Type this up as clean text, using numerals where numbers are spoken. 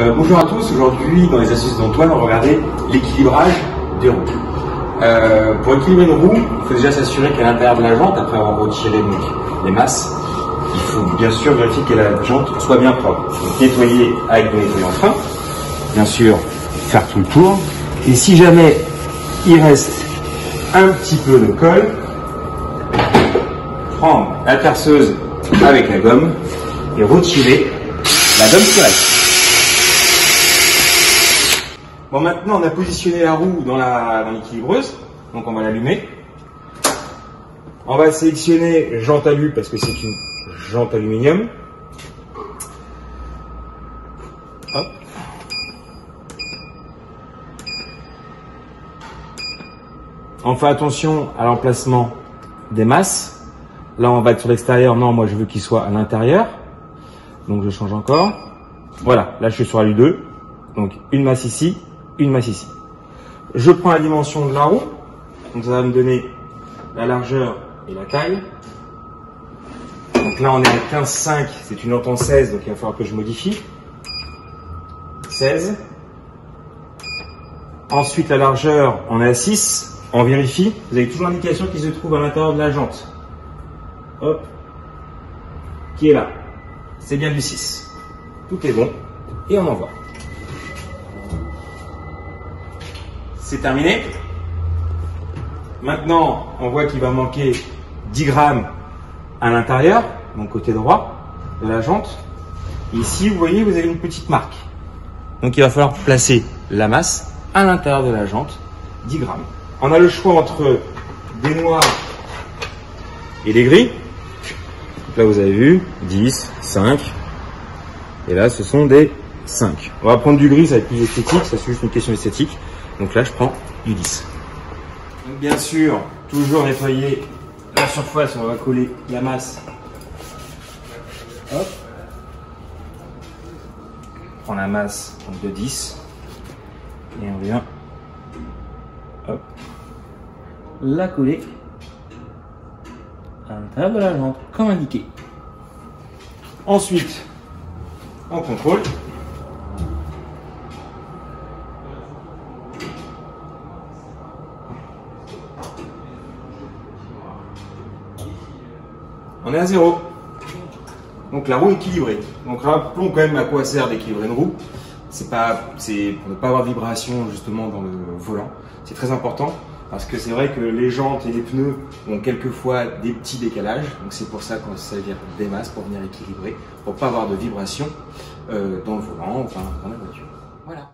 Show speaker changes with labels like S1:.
S1: Bonjour à tous, aujourd'hui dans les astuces d'Antoine, on va regarder l'équilibrage des roues. Pour équilibrer une roue, il faut déjà s'assurer qu'à l'intérieur de la jante, après avoir retiré donc, les masses, il faut bien sûr vérifier que la jante soit bien propre. Donc nettoyer avec le nettoyant frein, bien sûr faire tout le tour, et si jamais il reste un petit peu de colle, prendre la perceuse avec la gomme et retirer la gomme qui reste. Bon, maintenant on a positionné la roue dans l'équilibreuse, donc on va l'allumer. On va sélectionner jante alu parce que c'est une jante aluminium. Hop. On fait attention à l'emplacement des masses. Là on va être sur l'extérieur, non moi je veux qu'il soit à l'intérieur. Donc je change encore. Voilà, là je suis sur alu 2. Donc une masse ici, une masse ici. Je prends la dimension de la roue. Donc ça va me donner la largeur et la taille. Donc là on est à 15,5, c'est une jante en 16, donc il va falloir que je modifie. 16. Ensuite la largeur, on est à 6. On vérifie. Vous avez toujours l'indication qui se trouve à l'intérieur de la jante. Hop. Qui est là. C'est bien du 6. Tout est bon. Et on envoie. C'est terminé. Maintenant, on voit qu'il va manquer 10 grammes à l'intérieur, donc côté droit de la jante. Ici, vous voyez, vous avez une petite marque. Donc il va falloir placer la masse à l'intérieur de la jante, 10 grammes. On a le choix entre des noirs et des gris. Donc là, vous avez vu, 10, 5. Et là, ce sont des 5. On va prendre du gris, ça va être plus esthétique, ça c'est juste une question esthétique. Donc là, je prends du 10. Donc bien sûr, toujours nettoyer la surface, on va coller la masse. Hop. On prend la masse donc, de 10. Et on vient hop, la coller à l'intérieur de la jante, comme indiqué. Ensuite, on contrôle. On est à 0. Donc la roue est équilibrée. Donc rappelons quand même à quoi sert d'équilibrer une roue. C'est pour ne pas avoir de vibration justement dans le volant. C'est très important parce que c'est vrai que les jantes et les pneus ont quelquefois des petits décalages. Donc c'est pour ça qu'on se sert des masses pour venir équilibrer, pour ne pas avoir de vibration dans le volant, enfin dans la voiture. Voilà.